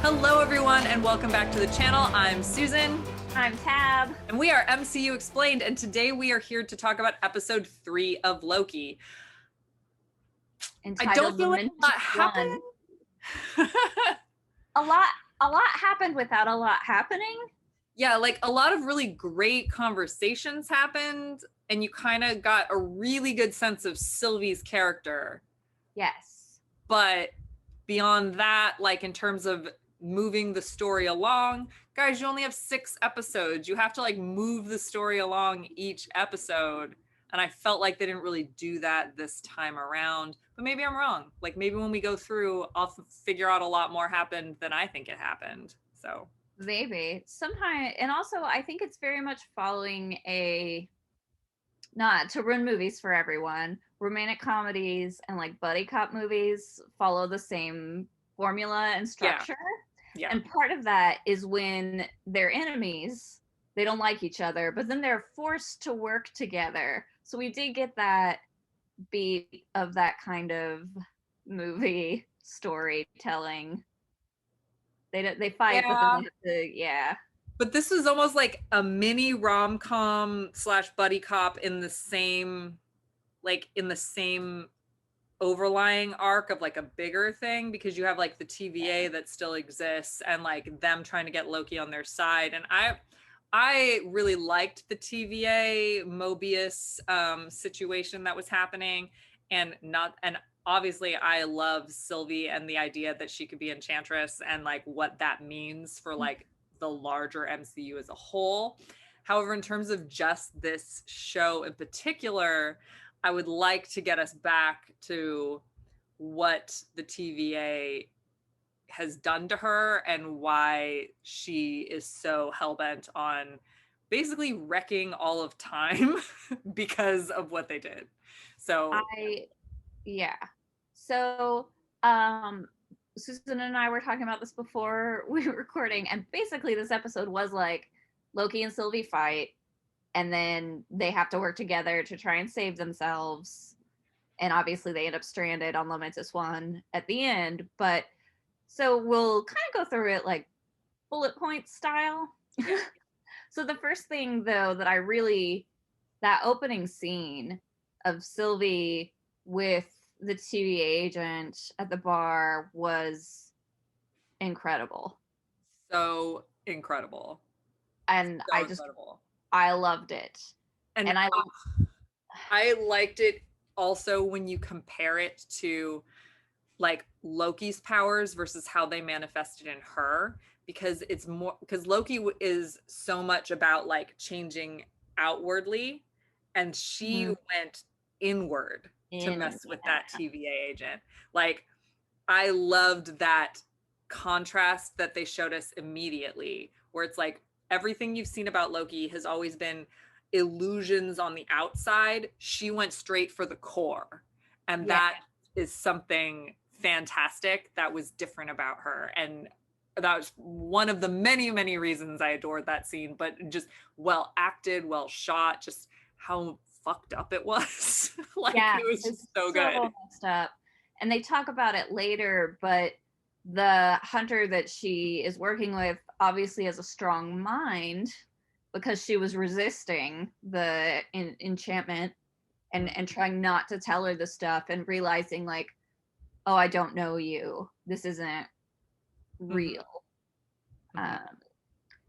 Hello everyone and welcome back to the channel. I'm Susan. I'm Tab. And we are MCU Explained, and today we are here to talk about episode 3 of Loki. I don't Entitled feel like a lot One. happened. A lot happened without a lot happening. Yeah, like a lot of really great conversations happened, and you kind of got a really good sense of Sylvie's character. Yes. But beyond that, like in terms of moving the story along, guys, you only have 6 episodes. You have to like move the story along each episode. And I felt like they didn't really do that this time around. But maybe I'm wrong. Like maybe when we go through, I'll figure out a lot more happened than I think it happened. So Maybe. Sometimes, and also I think it's very much following a, not to ruin movies for everyone, romantic comedies and like buddy cop movies follow the same formula and structure. yeah. And part of that is when they're enemies, they don't like each other, but then they're forced to work together. So we did get that beat of that kind of movie storytelling. They fight, but then Yeah. they have to, yeah. But this is almost like a mini rom-com / buddy cop in the same, like in the same overlying arc of like a bigger thing, because you have like the TVA that still exists and like them trying to get Loki on their side. And I really liked the TVA Mobius situation that was happening, and obviously I love Sylvie and the idea that she could be Enchantress and like what that means for like the larger MCU as a whole. However, in terms of just this show in particular, I would like to get us back to what the TVA has done to her and why she is so hell-bent on basically wrecking all of time because of what they did. So Yeah. So Susan and I were talking about this before we were recording, and basically this episode was like Loki and Sylvie fight, and then they have to work together to try and save themselves. And obviously they end up stranded on Lamentis One at the end. But so we'll kind of go through it like bullet point style. yeah. So the first thing though that opening scene of Sylvie with the TVA agent at the bar was incredible. So incredible. And So incredible. I loved it. And I liked it also when you compare it to like Loki's powers versus how they manifested in her, because Loki is so much about like changing outwardly, and she went inward to mess with that TVA agent. Like I loved that contrast that they showed us immediately, where it's like everything you've seen about Loki has always been illusions on the outside. She went straight for the core, and that is something fantastic that was different about her. And that was one of the many reasons I adored that scene. But just well acted, well shot, just how fucked up it was. Like it was just so good. Messed up. And they talk about it later, but the hunter that she is working with obviously has a strong mind because she was resisting the enchantment and trying not to tell her the stuff, and realizing like, oh, I don't know you. This isn't real.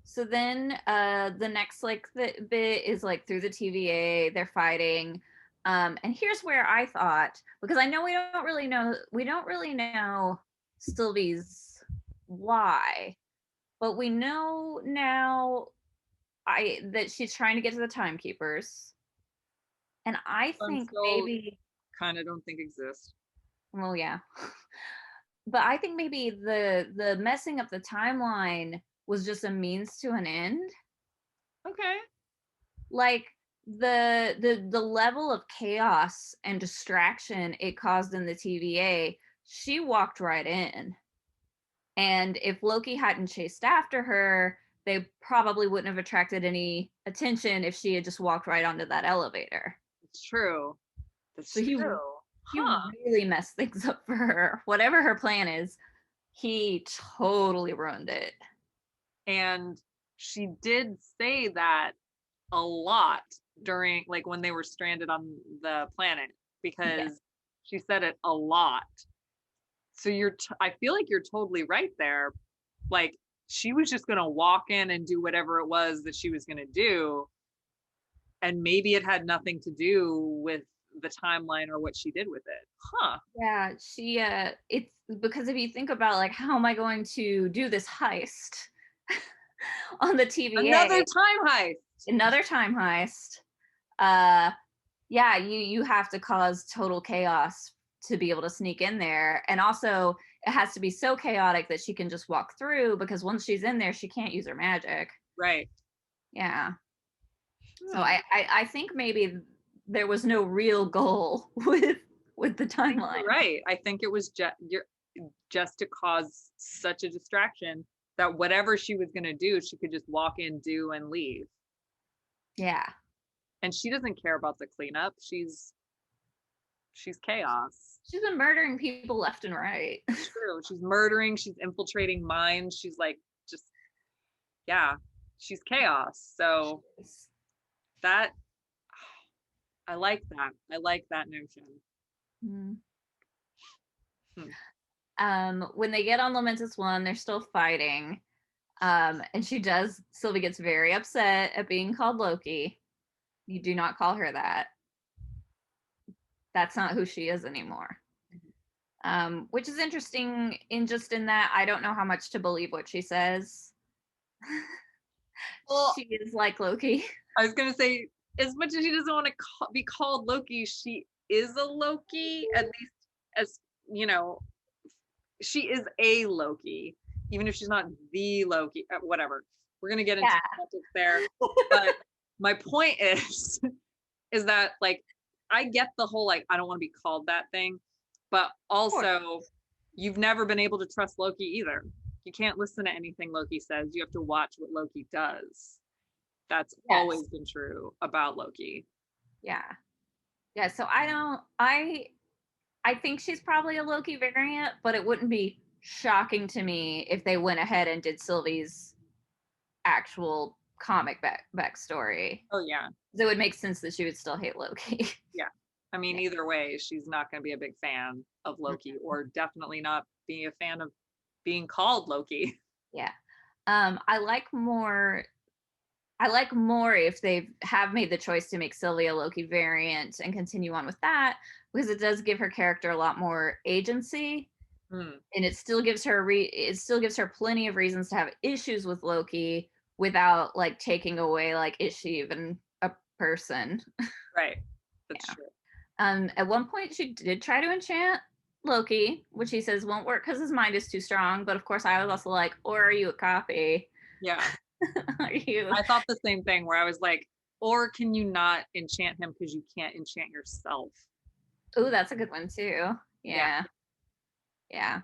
So then the next like the bit is like through the TVA, they're fighting. And here's where I thought, because I know we don't really know Sylvie's why, but we know now that she's trying to get to the timekeepers. And I think maybe kind of don't think exists. Well, yeah. But I think maybe the messing up the timeline was just a means to an end. Okay. Like the level of chaos and distraction it caused in the TVA, she walked right in. And if Loki hadn't chased after her, they probably wouldn't have attracted any attention if she had just walked right onto that elevator. It's true. That's so true. He really messed things up for her. Whatever her plan is, He totally ruined it. And she did say that a lot during, like, when they were stranded on the planet, Yeah. because she said it a lot. So I feel like you're totally right there. Like, she was just going to walk in and do whatever it was that she was going to do, and maybe it had nothing to do with the timeline or what she did with it. Huh. Yeah, she it's because if you think about like how am I going to do this heist on the Another TVA, time heist. another time heist, uh yeah, you have to cause total chaos to be able to sneak in there. And also it has to be so chaotic that she can just walk through because once she's in there, she can't use her magic. Right. Yeah. So Hmm. I think maybe there was no real goal with the I think you're timeline. right. I think it was just to cause such a distraction that whatever she was going to do, she could just walk in, do, and leave. Yeah. And she doesn't care about the cleanup. She's chaos. She's been murdering people left and right. It's true. She's murdering, she's infiltrating minds. She's like, just, yeah, she's chaos. So that, I like that. I like that notion. Mm. Hmm. When they get on Lamentus One, they're still fighting. And Sylvie gets very upset at being called Loki. You do not call her that. That's not who she is anymore. Which is interesting in that I don't know how much to believe what she says. Well, She is like Loki. I was going to say, as much as she doesn't want to be called Loki, she is a Loki, at least, as you know, she is a Loki, even if she's not the Loki. Whatever. We're gonna get into Yeah. politics there, but my point is, is that, like, I get the whole, like, I don't want to be called that thing, but also you've never been able to trust Loki either. You can't listen to anything Loki says. You have to watch what Loki does. That's Yes. always been true about Loki. Yeah. Yeah. So I think she's probably a Loki variant, but it wouldn't be shocking to me if they went ahead and did Sylvie's actual comic backstory. Oh yeah, It would make sense that she would still hate Loki. yeah. I mean, Yeah. either way, she's not going to be a big fan of Loki, or definitely not be a fan of being called Loki. Yeah. I like more. I like more if they have made the choice to make Sylvia a Loki variant and continue on with that because it does give her character a lot more agency, Hmm. and it still gives her it still gives her plenty of reasons to have issues with Loki without like taking away like is she even a person? Right. That's Yeah. true. At one point, she did try to enchant Loki, which he says won't work because his mind is too strong. But of course, I was also like, or are you a copy? Yeah. Are you? I thought the same thing, where I was like, or can you not enchant him because you can't enchant yourself? Oh, that's a good one too. Yeah. Yeah.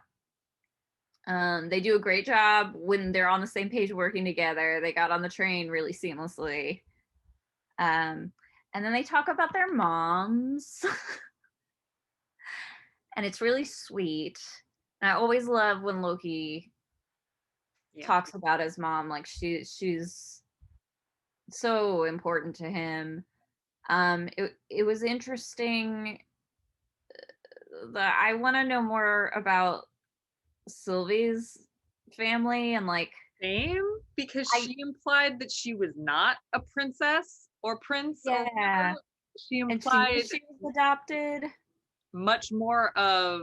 Yeah. They do a great job when they're on the same page working together. They got on the train really seamlessly. Um, and then they talk about their moms, and it's really sweet. And I always love when Loki Yeah. talks about his mom, like she's so important to him. It was interesting that I want to know more about Sylvie's family and like Same, because I she implied that she was not a princess or prince or yeah, whatever. She and she knew implied she was adopted. much more of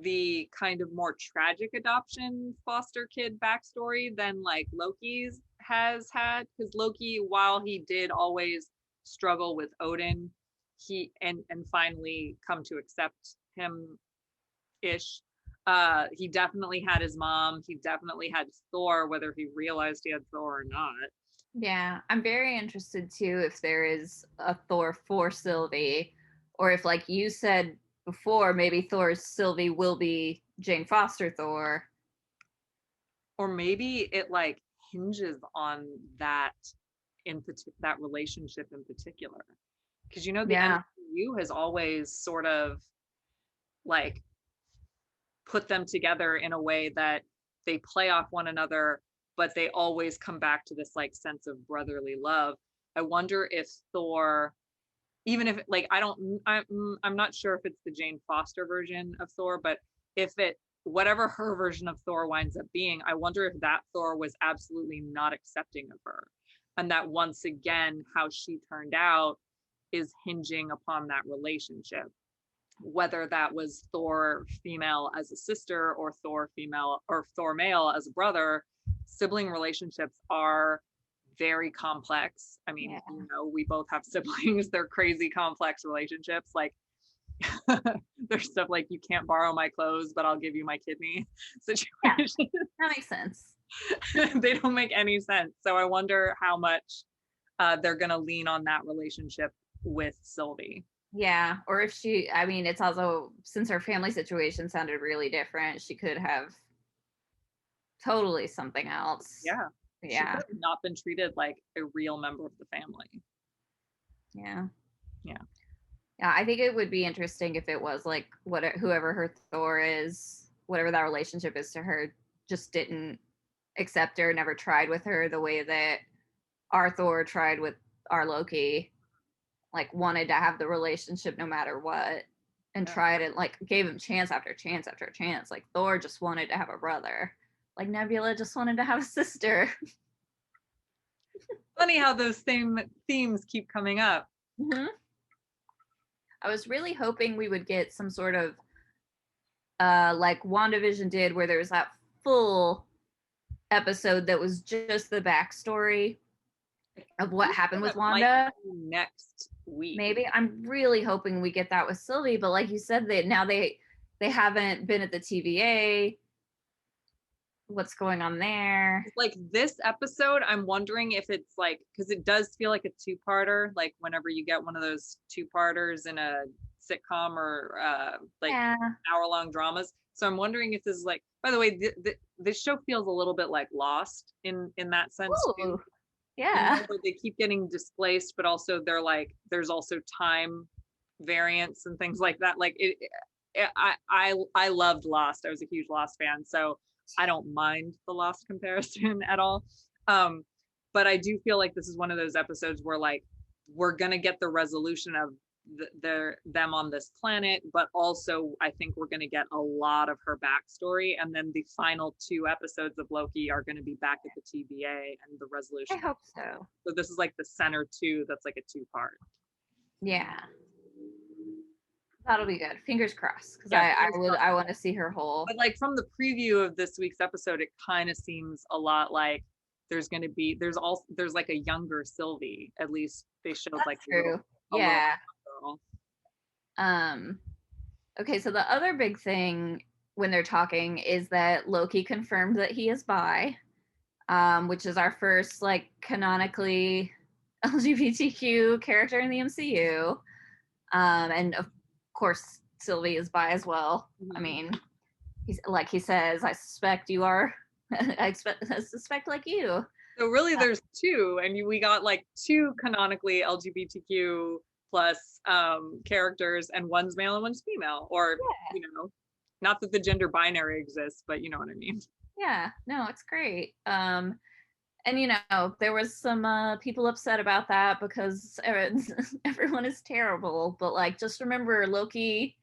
the kind of more tragic adoption foster kid backstory than like Loki's has had, because Loki, while he did always struggle with Odin, and finally come to accept him ish, he definitely had his mom, he definitely had Thor, whether he realized he had Thor or not. Yeah, I'm very interested too if there is a Thor for Sylvie, or if, like you said before, maybe Thor's Sylvie will be Jane Foster Thor. Or maybe it like hinges on that, that relationship in particular, because the Yeah, MCU has always sort of like put them together in a way that they play off one another, but they always come back to this like sense of brotherly love. I wonder if Thor, even if like I'm not sure if it's the Jane Foster version of Thor, but if it whatever her version of Thor winds up being, I wonder if that Thor was absolutely not accepting of her, and that once again how she turned out is hinging upon that relationship, whether that was Thor female as a sister or Thor female or Thor male as a brother. Sibling relationships are very complex. I mean, we both have siblings. They're crazy complex relationships. Like there's stuff like you can't borrow my clothes, but I'll give you my kidney situation. Yeah, that makes sense. They don't make any sense. So I wonder how much they're going to lean on that relationship with Sylvie. Yeah, or if she, I mean, it's also, since her family situation sounded really different, she could have totally something else. Yeah. She could have not been treated like a real member of the family. Yeah. Yeah. Yeah, I think it would be interesting if it was like whoever her Thor is, whatever that relationship is to her, just didn't accept her, never tried with her the way that our Thor tried with our Loki, like wanted to have the relationship no matter what, and tried it, like gave him chance after chance after chance. Like Thor just wanted to have a brother. Like Nebula just wanted to have a sister. Funny how those same themes keep coming up. Mm-hmm. I was really hoping we would get some sort of like WandaVision did, where there was that full episode that was just the backstory of what happened with Wanda. Next week. Maybe. I'm really hoping we get that with Sylvie, but like you said, they haven't been at the TVA. What's going on there? Like this episode, I'm wondering if it's like, because it does feel like a two-parter, like whenever you get one of those two-parters in a sitcom or like hour-long dramas. So I'm wondering if this is like, by the way, this show feels a little bit like Lost in that sense too. Yeah. You know, they keep getting displaced, but also they're like, there's also time variance and things like that. Like I loved Lost. I was a huge Lost fan, so I don't mind the Lost comparison at all. But I do feel like this is one of those episodes where like we're gonna get the resolution of them on this planet, but also I think we're gonna get a lot of her backstory, and then the final 2 episodes of Loki are gonna be back at the TVA and the resolution. I hope so. So this is like the center 2 that's like a 2-part. Yeah. That'll be good. Fingers crossed, because I want to see her whole. But like from the preview of this week's episode, it kind of seems a lot like there's like a younger Sylvie. At least they showed That's like true. a yeah. little girl. Okay, so the other big thing when they're talking is that Loki confirmed that he is bi, which is our first like canonically LGBTQ character in the MCU. And of course Sylvie is bi as well. I mean, he's like he says, I suspect you are. I suspect like you. So really, there's 2, and we got like 2 canonically LGBTQ plus characters, and one's male and one's female, or you know, not that the gender binary exists, but you know what I mean. Yeah, no, it's great. And you know, there was some people upset about that because everyone is terrible, but like just remember Loki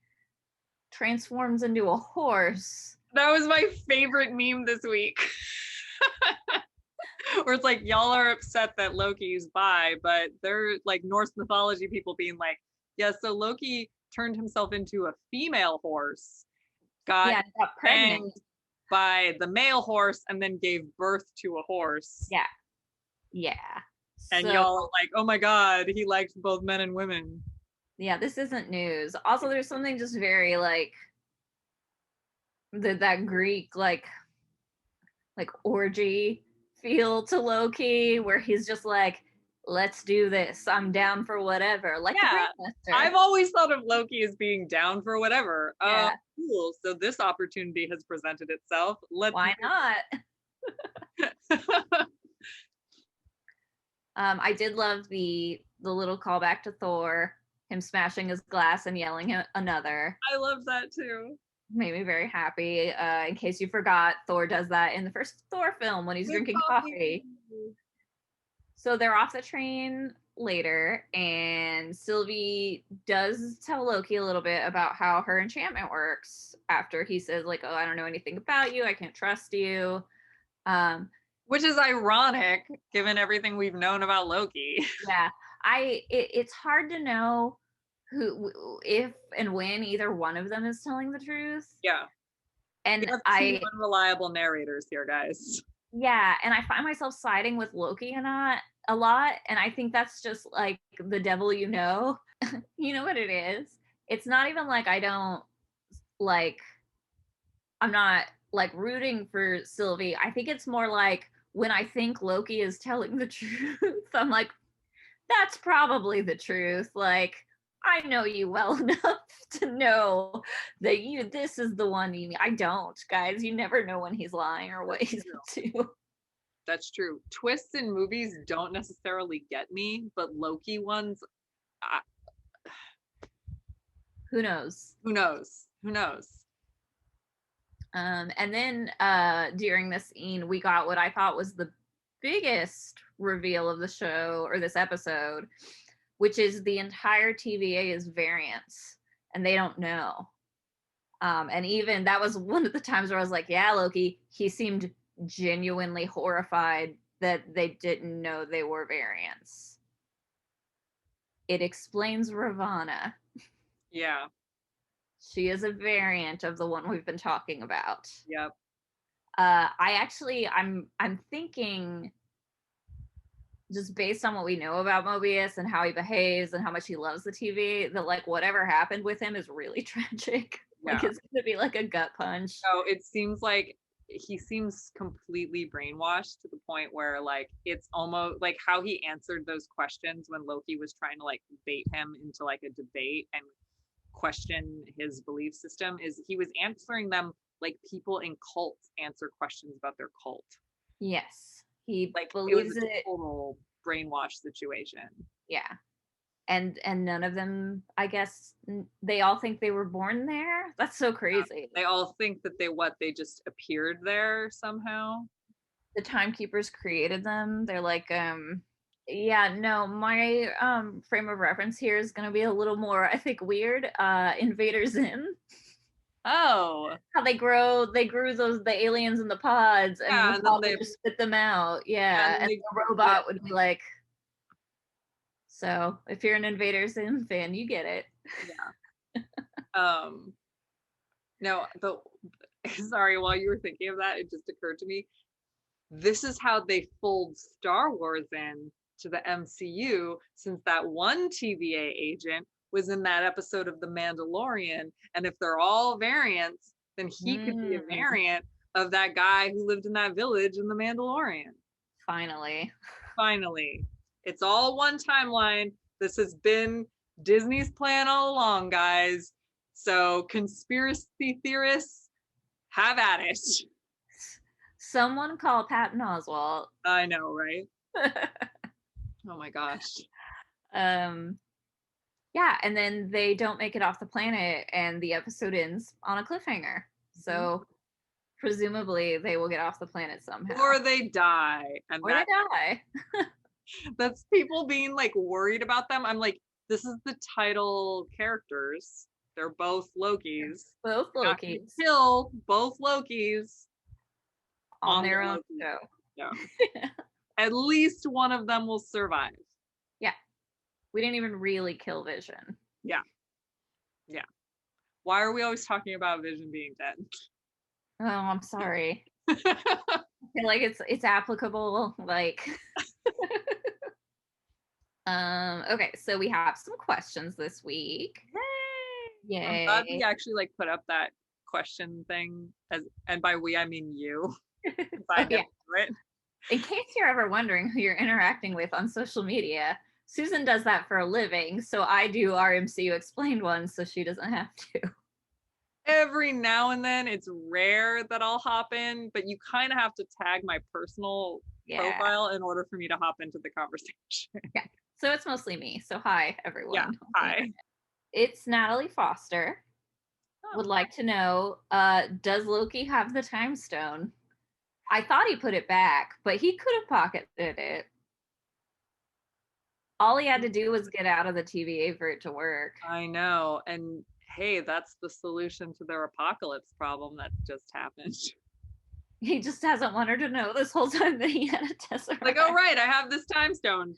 transforms into a horse. That was my favorite meme this week. Where it's like, y'all are upset that Loki's bi, but they're like Norse mythology people being like, yeah, so Loki turned himself into a female horse, got pregnant by the male horse, and then gave birth to a horse. Yeah. And y'all are like, oh my god, he likes both men and women. Yeah, this isn't news. Also, there's something just very like that Greek like orgy feel to Loki, where he's just like, let's do this, I'm down for whatever. Like I've always thought of Loki as being down for whatever. Cool, so this opportunity has presented itself. Why not? I did love the little callback to Thor, him smashing his glass and yelling at another. I love that too. made me very happy. In case you forgot, Thor does that in the first Thor film when he's With drinking coffee. coffee. So they're off the train later, and Sylvie does tell Loki a little bit about how her enchantment works after he says, like, oh, I don't know anything about you, I can't trust you. Which is ironic given everything we've known about Loki. Yeah, it's hard to know who, if and when either one of them is telling the truth. Yeah. We And have two unreliable narrators here, guys. yeah, and I find myself siding with Loki a lot, and I think that's just like the devil you know. You know what it is? It's not even like I don't like I'm not like rooting for Sylvie. I think it's more like when I think Loki is telling the truth, I'm like, that's probably the truth. Like, I know you well enough to know that this is the one you mean. I don't, guys. You never know when he's lying or what he's up to. That's true. Twists in movies don't necessarily get me, but Loki ones, I, Who knows? who knows? Who knows? And then during this scene, we got what I thought was the biggest reveal of the show or this episode, which is the entire TVA is variants, and they don't know. And even that was one of the times where I was like, yeah, Loki, he seemed genuinely horrified that they didn't know they were variants. It explains Ravana. Yeah. She is a variant of the one we've been talking about. Yep. I'm thinking, just based on what we know about Mobius and how he behaves and how much he loves the TV, that like whatever happened with him is really tragic. Yeah. Like it's gonna be like a gut punch. So it seems like he seems completely brainwashed to the point where like it's almost like how he answered those questions when Loki was trying to like bait him into like a debate and question his belief system, is he was answering them like people in cults answer questions about their cult. Yes, he Like it was believes a it. total brainwash situation. Yeah, and none of them, I guess, they all think they were born there. That's so crazy. They all think that they just appeared there somehow. The timekeepers created them. They're like, yeah, no, my frame of reference here is going to be a little more, I think, weird. Invader Zim. Oh, How they grew the aliens in the pods, and yeah, then the and then pod would just spit them out. Yeah, and they, the robot would be like, so if you're an Invader Zim fan, you get it. yeah. No, but sorry, while you were thinking of that, it just occurred to me. This is how they fold Star Wars in to the MCU, since that one TVA agent was in that episode of The Mandalorian. And if they're all variants, then he could be a variant of that guy who lived in that village in The Mandalorian. Finally. Finally. It's all one timeline. This has been Disney's plan all along, guys. So conspiracy theorists, have at it. Someone call Patton Oswalt. I know, right? Oh my gosh. Yeah, and then they don't make it off the planet, and the episode ends on a cliffhanger. So presumably they will get off the planet somehow, or they die, and they die. That's people being like worried about them. I'm like, this is the title characters. They're both Lokis. Both Lokis. Kill both Lokis on their own show. Yeah. At least one of them will survive. Yeah. We didn't even really kill Vision. Yeah. Yeah. Why are we always talking about Vision being dead? Oh, I'm sorry. I feel like it's applicable. Like okay, so we have some questions this week. Yay. I'm glad we actually like put up that question thing, and by we I mean you. I didn't do it. In case you're ever wondering who you're interacting with on social media, Susan does that for a living, so I do our MCU Explained one so she doesn't have to. Every now and then, it's rare that I'll hop in, but you kind of have to tag my personal profile in order for me to hop into the conversation. Yeah, so it's mostly me. So hi, everyone. Yeah, hi. It's Natalie Foster. would like to know, does Loki have the time stone? I thought he put it back, but he could have pocketed it. All he had to do was get out of the TVA for it to work. I know. And hey, that's the solution to their apocalypse problem that just happened. He just hasn't wanted to know this whole time that he had a tesseract. Like, oh right, I have this time stone.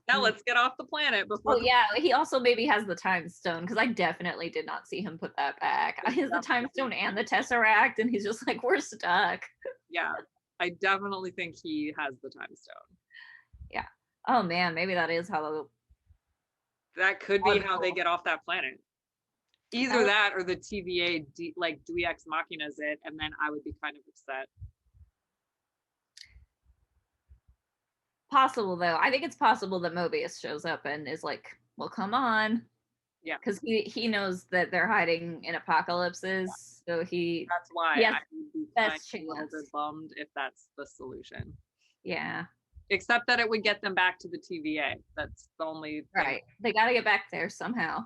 Now let's get off the planet before. Oh yeah, he also maybe has the time stone, because I definitely did not see him put that back. He has the time stone and the tesseract, and he's just like, we're stuck. Yeah, I definitely think he has the time stone. Yeah. Oh man, maybe that is how. That could be how they get off that planet. Either that or the TVA like Deus Ex Machinas it, and then I would be kind of upset. Possible though. I think it's possible that Mobius shows up and is like, well, come on. Yeah. Because he knows that they're hiding in apocalypses. Yeah. So that's why I would be kind of a little bit bummed if that's the solution. Yeah. Except that it would get them back to the TVA. That's the only thing. Right. They gotta get back there somehow.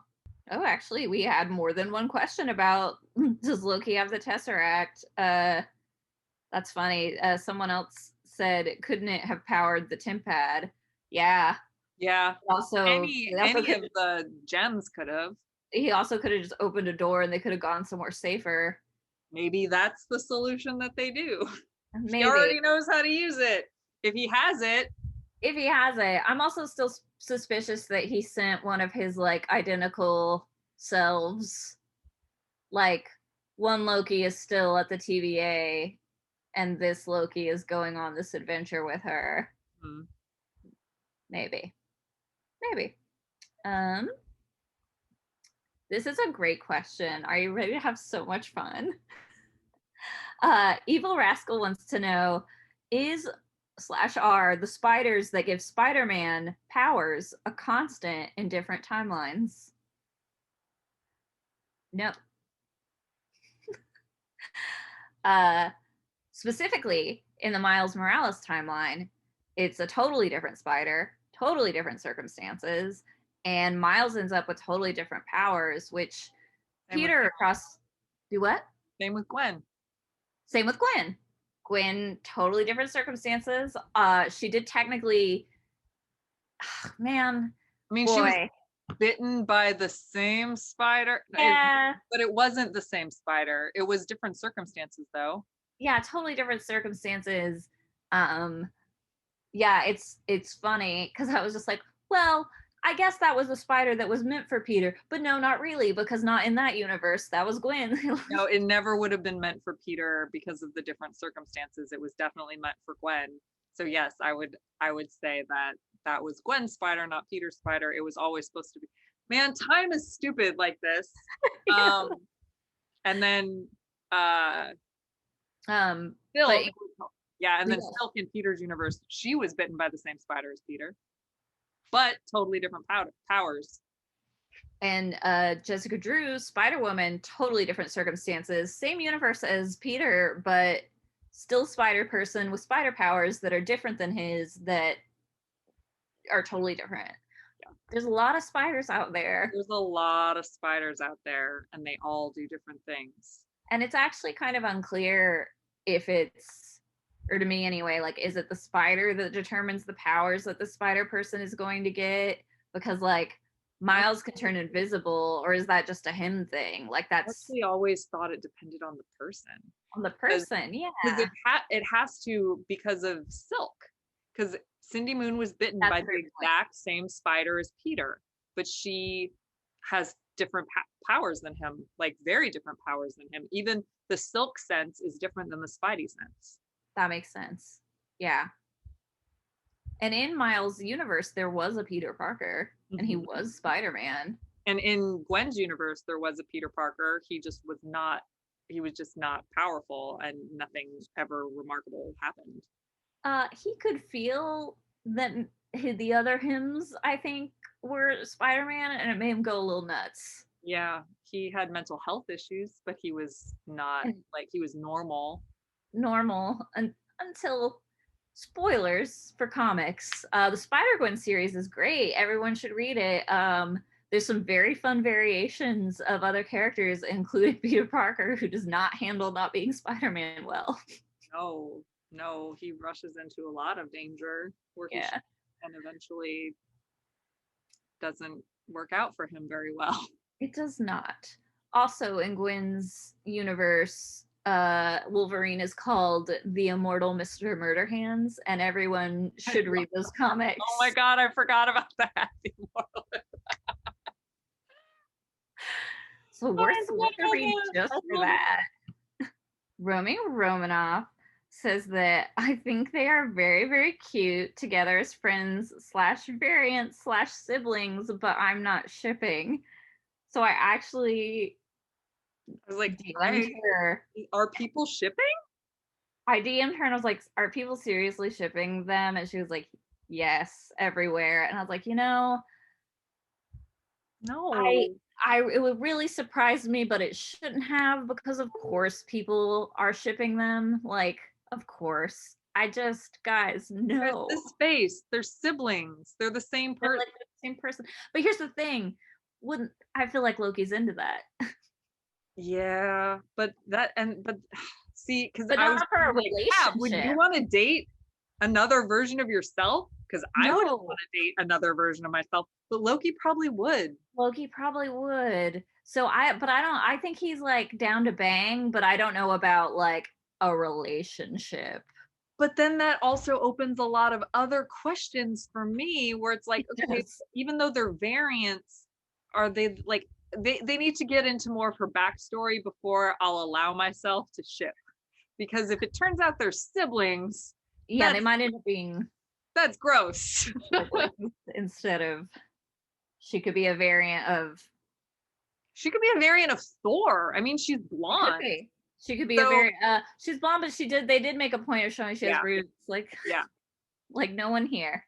Oh, actually, we had more than one question about does Loki have the Tesseract? That's funny. Someone else said, couldn't it have powered the Timpad? Yeah. Yeah. Also, any of the gems could have. He also could have just opened a door and they could have gone somewhere safer. Maybe that's the solution that they do. Maybe. He already knows how to use it. If he has it. If he has it. I'm also still suspicious that he sent one of his like identical selves. Like one Loki is still at the TVA and this Loki is going on this adventure with her. Hmm. Maybe. This is a great question. Are you ready to have so much fun? Evil Rascal wants to know, is /R the spiders that give Spider-Man powers a constant in different timelines? No. Specifically, in the Miles Morales timeline, it's a totally different spider, totally different circumstances, and Miles ends up with totally different powers, which Peter across... Do what? Same with Gwen. Same with Gwen. Gwen, totally different circumstances. She did technically... man. I mean, she was bitten by the same spider. Yeah. But it wasn't the same spider. It was different circumstances, though. Yeah, totally different circumstances. Yeah, it's funny because I was just like, well, I guess that was a spider that was meant for Peter, but no, not really, because not in that universe. That was Gwen. No, it never would have been meant for Peter because of the different circumstances. It was definitely meant for Gwen. So yes, I would say that was Gwen's spider, not Peter's spider. It was always supposed to be. Man, time is stupid like this. Yeah. And then Silk. Yeah, and then Silk in Peter's universe, she was bitten by the same spider as Peter, but totally different powers. And Jessica Drew, Spider-Woman, totally different circumstances, same universe as Peter, but still spider person with spider powers that are different than his, that are totally different. Yeah. There's a lot of spiders out there. There's a lot of spiders out there, and they all do different things. And it's actually kind of unclear if it's, or to me anyway, like, is it the spider that determines the powers that the spider person is going to get? Because like Miles can turn invisible, or is that just a him thing? Like that's... We always thought it depended on the person. On the person, yeah. Because it has to, because of Silk. Because Cindy Moon was bitten by the exact same spider as Peter, but she has different powers than him, like very different powers than him. Even the Silk sense is different than the Spidey sense. That makes sense. Yeah. And in Miles' universe, there was a Peter Parker, and he was Spider-Man. And in Gwen's universe, there was a Peter Parker. He just was not powerful, and nothing ever remarkable happened. He could feel that the other hymns, I think, were Spider-Man, and it made him go a little nuts. Yeah, he had mental health issues, but he was not, like, he was normal. Until, spoilers for comics, the Spider-Gwen series is great. Everyone should read it. there's some very fun variations of other characters, including Peter Parker, who does not handle not being Spider-Man well. No, he rushes into a lot of danger where he Yeah, and eventually doesn't work out for him very well. it does not. Also, in Gwen's universe, Wolverine is called the Immortal Mr. Murder Hands, and everyone should read those comics. Oh my god, I forgot about that. So worth a read just for that. Romeo Romanoff says that I think they are very, very cute together as friends slash variants slash siblings, but I'm not shipping. So I actually I was like, DM'd her. are people shipping? I DM'd her and I was like, are people seriously shipping them? And she was like, yes, everywhere. And I was like, No. it would really surprise me, but it shouldn't have, because of course people are shipping them. Like, of course. Guys, no. There's this space. They're siblings. They're the same person. Like the same person. But here's the thing. Wouldn't I feel like Loki's into that? Yeah, but see, because But I not was for a like, relationship. would you want to date another version of yourself? Because I wouldn't want to date another version of myself, but Loki probably would. Loki probably would. So I think he's like down to bang, but I don't know about like a relationship. But then that also opens a lot of other questions for me where it's like, okay, Yes. even though they're variants, are they like they need to get into more of her backstory before I'll allow myself to ship. Because if it turns out they're siblings, Yeah, they might end up being that's gross. instead of she could be a variant of She could be a variant of Thor. I mean, she's blonde. She could be a very she's blonde, but they did make a point of showing she has roots. Like, yeah. Like no one here.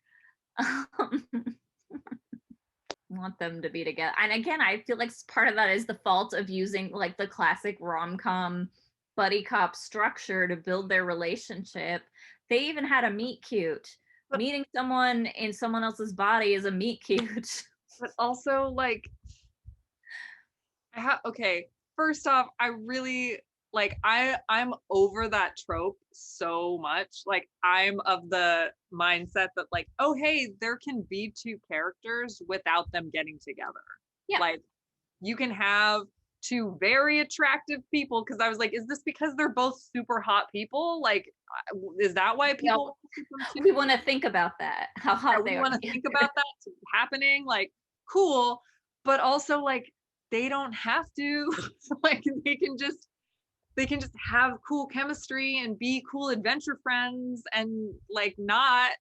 Want them to be together. And again, I feel like part of that is the fault of using like the classic rom-com buddy cop structure to build their relationship. They even had a meet cute. Meeting someone in someone else's body is a meet cute. But also, like, okay, first off, I really like I'm over that trope so much. Like, I'm of the mindset that like, oh hey, there can be two characters without them getting together. Yeah. Like, you can have two very attractive people, because I was like, is this because they're both super hot people? Like, is that why people we want to think about that, how hot they are? We want to think about that happening? Like, cool, but also like they don't have to. Like, they can just have cool chemistry and be cool adventure friends and like not.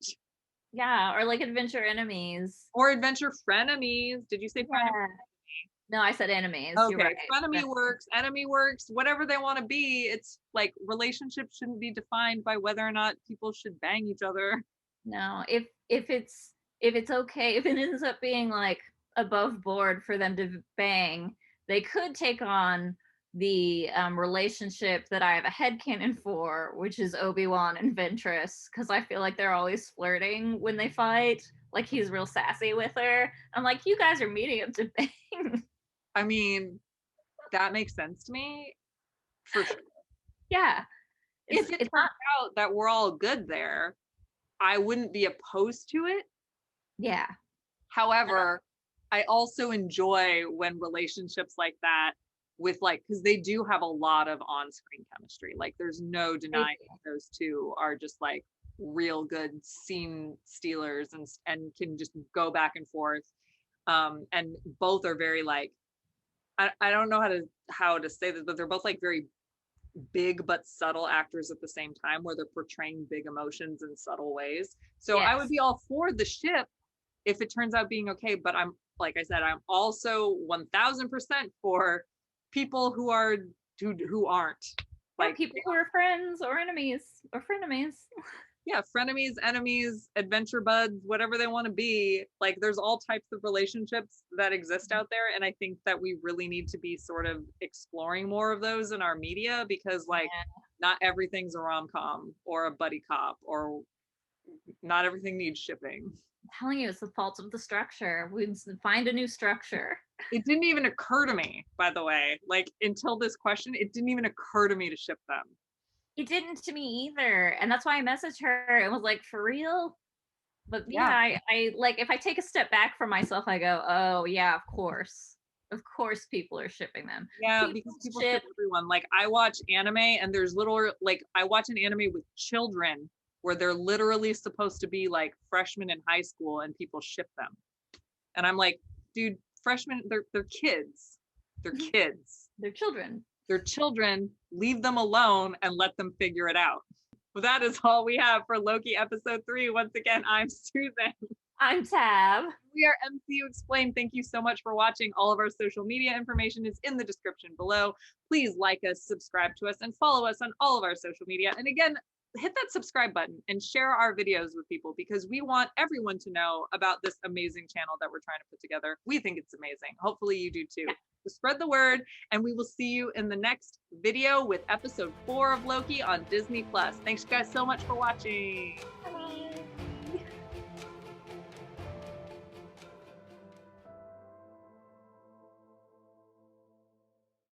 Yeah, or like adventure enemies. Or adventure frenemies. Did you say frenemies? No, I said enemies. Okay, you're right. Frenemy works, enemy works, whatever they want to be. It's like relationships shouldn't be defined by whether or not people should bang each other. No, if it's okay, if it ends up being like above board for them to bang, they could take on the relationship that I have a headcanon for, which is Obi-Wan and Ventress, because I feel like they're always flirting when they fight. Like, he's real sassy with her. I'm like, you guys are meeting up to bang. I mean, that makes sense to me, for sure. Yeah. If it turns out that we're all good there, I wouldn't be opposed to it. Yeah. However, I also enjoy when relationships like that with like, because they do have a lot of on-screen chemistry. Like, there's no denying those two are just like real good scene stealers and can just go back and forth. And both are very like, I don't know how to say that, but they're both like very big but subtle actors at the same time, where they're portraying big emotions in subtle ways. So yes. I would be all for the ship if it turns out being okay, but I'm, like I said, I'm also 1000% for people who aren't like people who are friends or enemies or frenemies. Yeah, frenemies, enemies, adventure buds, whatever they want to be. Like, there's all types of relationships that exist out there, and I think that we really need to be sort of exploring more of those in our media, because like not everything's a rom-com or a buddy cop, or not everything needs shipping. telling you, it's the fault of the structure. We need to find a new structure. It didn't even occur to me, by the way, like until this question, it didn't even occur to me to ship them. It didn't to me either. And that's why I messaged her and was like, for real? But yeah, I like, if I take a step back from myself, I go, oh yeah, of course. Of course people are shipping them. Yeah, because people ship everyone. Like I watch anime and there's little, like I watch an anime with children where they're literally supposed to be like freshmen in high school and people ship them. And I'm like, dude, freshmen, they're kids. They're kids. They're children. They're children. Leave them alone and let them figure it out. Well, that is all we have for Loki episode 3. Once again, I'm Susan. I'm Tab. We are MCU Explained. Thank you so much for watching. All of our social media information is in the description below. Please like us, subscribe to us, and follow us on all of our social media. And again, hit that subscribe button and share our videos with people because we want everyone to know about this amazing channel that we're trying to put together. We think it's amazing. Hopefully you do too. So spread the word, and we will see you in the next video with episode 4 of Loki on Disney+. Thanks you guys so much for watching. Bye.